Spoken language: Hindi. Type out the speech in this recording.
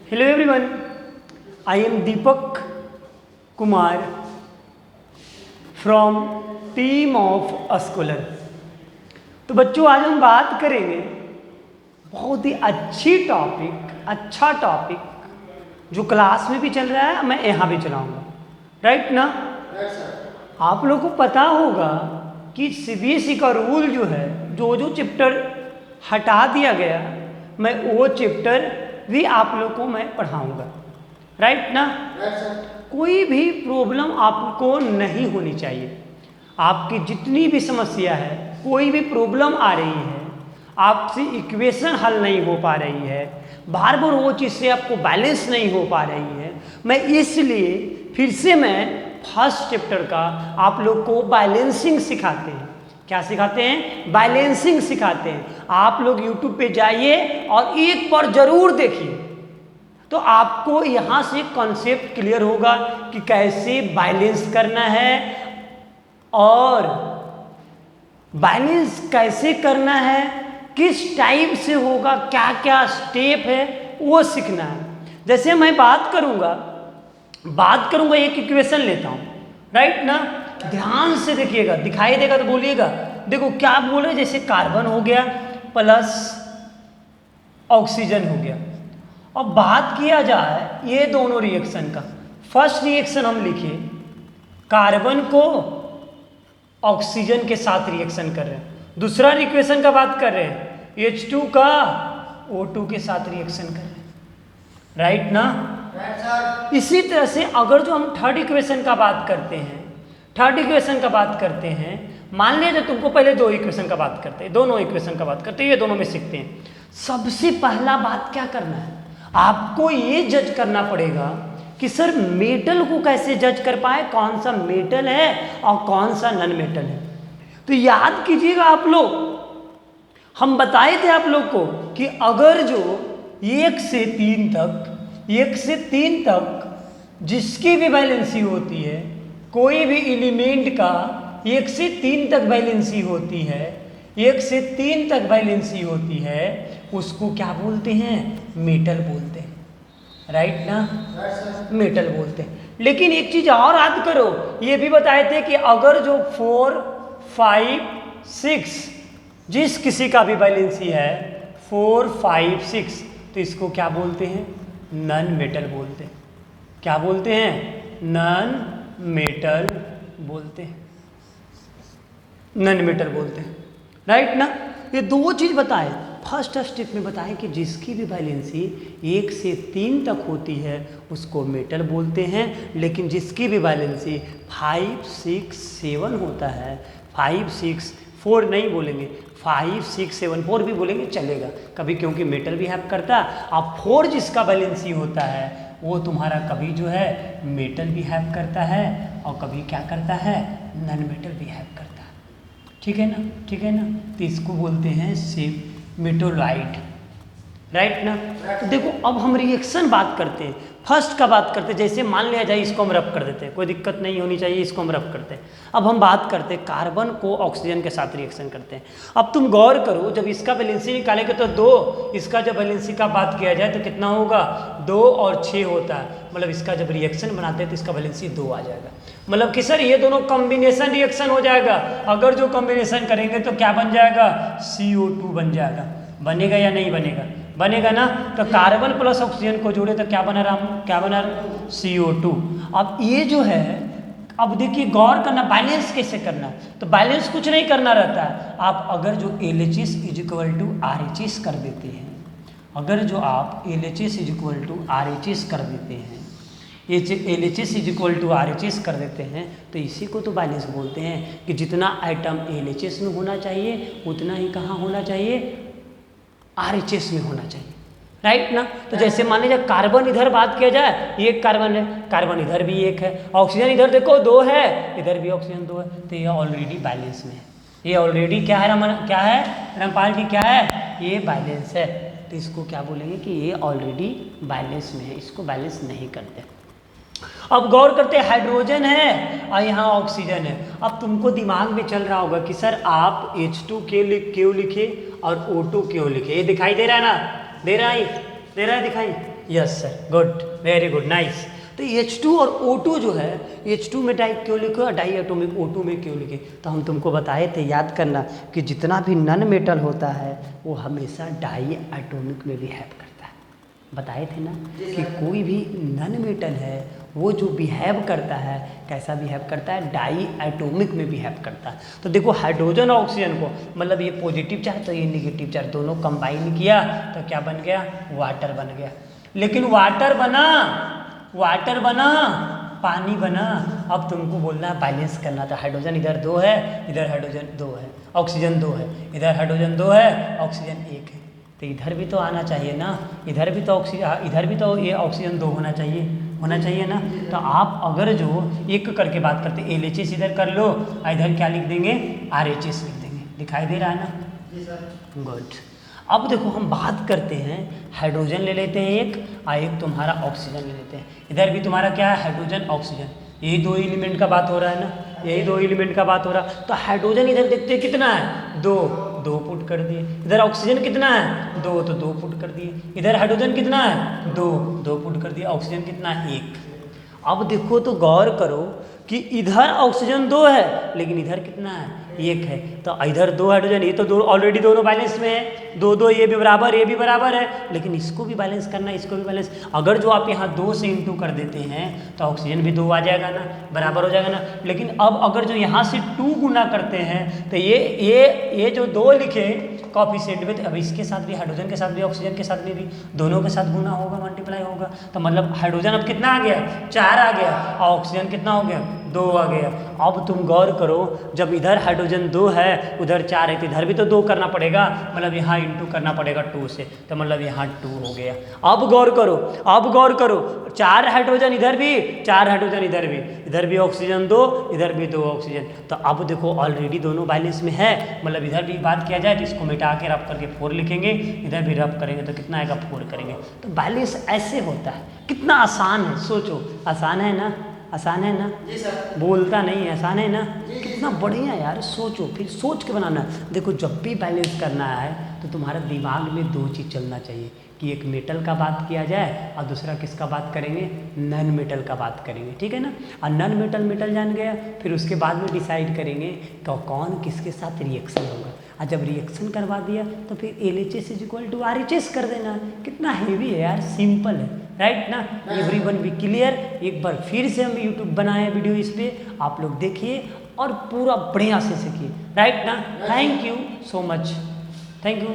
Hello everyone, I am Deepak Kumar from team of Scholar। तो बच्चों आज हम बात करेंगे बहुत ही अच्छा टॉपिक जो क्लास में भी चल रहा है, मैं यहाँ भी चलाऊँगा, राइट ना? आप लोगों को पता होगा कि सीबीएसई का रूल जो है, जो चैप्टर हटा दिया गया, मैं वो चैप्टर भी आप लोग को मैं पढ़ाऊँगा, राइट ना? कोई भी प्रॉब्लम आपको नहीं होनी चाहिए। आपकी जितनी भी समस्या है, कोई भी प्रॉब्लम आ रही है, आपसे इक्वेशन हल नहीं हो पा रही है, बार बार वो चीज़ से आपको बैलेंस नहीं हो पा रही है, मैं इसलिए फिर से मैं फर्स्ट चैप्टर का आप लोग को बैलेंसिंग सिखाते हैं। क्या सिखाते हैं? बैलेंसिंग सिखाते हैं। आप लोग यूट्यूब पे जाइए और एक बार जरूर देखिए, तो आपको यहाँ से कॉन्सेप्ट क्लियर होगा कि कैसे बैलेंस करना है और बैलेंस कैसे करना है, किस टाइप से होगा, क्या क्या स्टेप है, वो सीखना है। जैसे मैं बात करूँगा एक इक्वेशन लेता हूँ, राइट ना? ध्यान से देखिएगा, दिखाई देगा तो बोलिएगा। देखो क्या बोल रहे, जैसे कार्बन हो गया प्लस ऑक्सीजन हो गया। अब बात किया जाए ये दोनों रिएक्शन का, फर्स्ट रिएक्शन हम लिखिए, कार्बन को ऑक्सीजन के साथ रिएक्शन कर रहे हैं। दूसरा रिएक्शन का बात कर रहे हैं, H2 का O2 के साथ रिएक्शन कर रहे हैं, राइट ना? इसी तरह से अगर जो हम थर्ड इक्वेशन का बात करते हैं, मान लीजिए तुमको पहले दोनों इक्वेशन का बात करते हैं, ये दोनों में सीखते हैं। सबसे पहला बात क्या करना है, आपको ये जज करना पड़ेगा कि सर मेटल को कैसे जज कर पाए, कौन सा मेटल है और कौन सा नॉन मेटल है। तो याद कीजिएगा आप लोग, हम बताए थे आप लोग को कि अगर जो 1 से 3 तक जिसकी भी वैलेंसी होती है, कोई भी एलिमेंट का 1 से 3 तक वैलेंसी होती है, 1 से 3 तक वैलेंसी होती है, उसको क्या बोलते हैं? मेटल बोलते हैं, राइट ना? मेटल बोलते हैं। लेकिन एक चीज और याद करो, ये भी बताए थे कि अगर जो 4, 5, 6 जिस किसी का भी वैलेंसी है 4, 5, 6, तो इसको क्या बोलते हैं? नॉन मेटल बोलते हैं। क्या बोलते हैं? नॉन मेटल बोलते हैं, राइट ना? ये दो चीज बताए। फर्स्ट स्टेप में बताए कि जिसकी भी वैलेंसी 1 से 3 तक होती है उसको मेटल बोलते हैं, लेकिन जिसकी भी वैलेंसी 5, 6, 7 होता है, 5, 6, 4 नहीं बोलेंगे, 5, 6, 7, 4 भी बोलेंगे चलेगा कभी, क्योंकि मेटल भी हेल्प करता है। अब 4 जिसका वैलेंसी होता है वो तुम्हारा कभी जो है मेटल भी हेल्प करता है और कभी क्या करता है? नॉन मेटल भी हेल्प करता है। ठीक है ना? तो इसको बोलते हैं मेटोलाइट, राइट ना? तो देखो अब हम रिएक्शन बात करते हैं, फर्स्ट का बात करते हैं। जैसे मान लिया जाए इसको हम रब कर देते हैं, कोई दिक्कत नहीं होनी चाहिए, इसको हम रब करते हैं। अब हम बात करते हैं कार्बन को ऑक्सीजन के साथ रिएक्शन करते हैं। अब तुम गौर करो, जब इसका वैलेंसी निकालेंगे तो 2, इसका जब वैलेंसी का बात किया जाए तो कितना होगा? 2 और 6 होता है, मतलब इसका जब रिएक्शन बनाते हैं तो इसका वैलेंसी 2 आ जाएगा। मतलब कि सर ये दोनों कॉम्बिनेशन रिएक्शन हो जाएगा। अगर जो कॉम्बिनेशन करेंगे तो क्या बन जाएगा? CO2 बन जाएगा। बनेगा या नहीं बनेगा? बनेगा ना? तो कार्बन प्लस ऑक्सीजन को जोड़े तो क्या बना CO2। अब ये जो है, अब देखिए गौर करना, बैलेंस कैसे करना। तो बैलेंस कुछ नहीं करना रहता है। आप अगर जो LHS = RHS कर देते हैं, अगर जो आप LHS = RHS कर देते हैं, LHS = RHS कर देते हैं, तो इसी को तो बैलेंस बोलते हैं कि जितना आइटम LHS में होना चाहिए उतना ही कहाँ होना चाहिए? RHS में होना चाहिए, राइट ना? तो जैसे मान लीजिए कार्बन इधर बात किया जाए, ये कार्बन है, कार्बन इधर भी 1 है, ऑक्सीजन इधर देखो 2 है, इधर भी ऑक्सीजन 2 है, तो ये ऑलरेडी बैलेंस में है। ये ऑलरेडी क्या है रामपाल जी, क्या है? ये बैलेंस है। तो इसको क्या बोलेंगे कि ये ऑलरेडी बैलेंस में है, इसको बैलेंस नहीं करते। अब गौर करते हैं, हाइड्रोजन है और यहाँ ऑक्सीजन है। अब तुमको दिमाग में चल रहा होगा कि सर आप H2 क्यों लिखे और O2 क्यों लिखे? ये दिखाई दे रहा है ना? दे रहा है दिखाई? Yes sir, good, very good, nice. तो H2 और O2 जो है, H2 में डाई क्यों लिखे और डाई एटॉमिक O2 में क्यों लिखे? तो हम तुमको बताए थे, याद करना, कि जितना भी नन मेटल होता है वो हमेशा डाई एटॉमिक में बिहेव करता है। बताए थे ना कि कोई भी नन मेटल है वो जो बिहेव करता है, कैसा बिहेव करता है? डाई एटॉमिक में बिहेव करता है। तो देखो हाइड्रोजन और ऑक्सीजन को, मतलब ये पॉजिटिव चार्ज तो ये नेगेटिव चार्ज, दोनों कंबाइन किया तो क्या बन गया? वाटर बन गया। लेकिन वाटर बना, पानी बना। अब तुमको बोलना है बैलेंस करना, तो हाइड्रोजन इधर 2 है, इधर हाइड्रोजन 2 है, ऑक्सीजन 2 है, इधर हाइड्रोजन 2 है, ऑक्सीजन 1 है। तो इधर भी तो आना चाहिए ना, इधर भी तो ये ऑक्सीजन 2 होना चाहिए ना। तो आप अगर जो एक करके बात करते, LHS इधर कर लो, इधर क्या लिख देंगे? RHS लिख देंगे। दिखाई दे रहा है ना? गुड। अब देखो हम बात करते हैं, हाइड्रोजन ले लेते हैं एक, और एक तुम्हारा ऑक्सीजन ले लेते हैं। इधर भी तुम्हारा क्या है? हाइड्रोजन ऑक्सीजन, यही 2 एलिमेंट का बात हो रहा है ना, यही 2 एलिमेंट का बात हो रहा। तो हाइड्रोजन इधर देखते हैं कितना है? 2 पुट कर दिए। इधर ऑक्सीजन कितना है? 2, तो 2 पुट कर दिए। इधर हाइड्रोजन कितना है? 2 पुट कर दिए। ऑक्सीजन कितना है? 1। अब देखो तो गौर करो कि इधर ऑक्सीजन 2 है, लेकिन इधर कितना है? 1 है। तो इधर 2 हाइड्रोजन, ये तो 2 ऑलरेडी दोनों बैलेंस में है, 2 ये भी बराबर, ये भी बराबर है, लेकिन इसको भी बैलेंस करना, इसको भी बैलेंस। अगर जो आप यहाँ 2 से इंटू कर देते हैं तो ऑक्सीजन भी 2 आ जाएगा ना, बराबर हो जाएगा ना। लेकिन अब अगर जो यहाँ से 2 गुना करते हैं तो ये जो 2 लिखे कॉफिशिएंट में, अब इसके साथ भी, हाइड्रोजन के साथ भी, ऑक्सीजन के साथ भी दोनों के साथ गुना होगा, मल्टीप्लाई होगा। तो मतलब हाइड्रोजन अब कितना आ गया? 4 आ गया, और ऑक्सीजन कितना हो गया? 2 आ गया। अब तुम गौर करो, जब इधर हाइड्रोजन 2 है, उधर 4 है, तो इधर भी तो 2 करना पड़ेगा, मतलब यहाँ इंटू करना पड़ेगा 2 से, तो मतलब यहाँ 2 हो गया। अब गौर करो, 4 हाइड्रोजन इधर भी, 4 हाइड्रोजन इधर भी ऑक्सीजन 2, इधर भी 2 ऑक्सीजन। तो अब देखो ऑलरेडी दोनों बैलेंस में है, मतलब इधर भी बात किया जाए तो इसको मिटा के रब करके 4 लिखेंगे, इधर भी रब करेंगे तो कितना आएगा? 4 करेंगे। तो बैलेंस ऐसे होता है। कितना आसान है, सोचो। आसान है ना? जी सर। बोलता नहीं है, आसान है ना? कितना बढ़िया यार, सोचो, फिर सोच के बनाना। देखो जब भी बैलेंस करना है तो तुम्हारे दिमाग में 2 चीज़ चलना चाहिए, कि एक मेटल का बात किया जाए और दूसरा किसका बात करेंगे? नन मेटल का बात करेंगे, ठीक है ना। और नन मेटल जान गया, फिर उसके बाद में डिसाइड करेंगे तो कौन किसके साथ रिएक्शन होगा। और जब रिएक्शन करवा दिया तो फिर LHS = RHS कर देना। कितना हेवी है यार, सिंपल है, राइट ना। Everyone be clear. एक बार फिर से हम यूट्यूब बनाए वीडियो, इस पर आप लोग देखिए और पूरा बढ़िया से सीखिए, राइट ना। Thank you so much, thank you.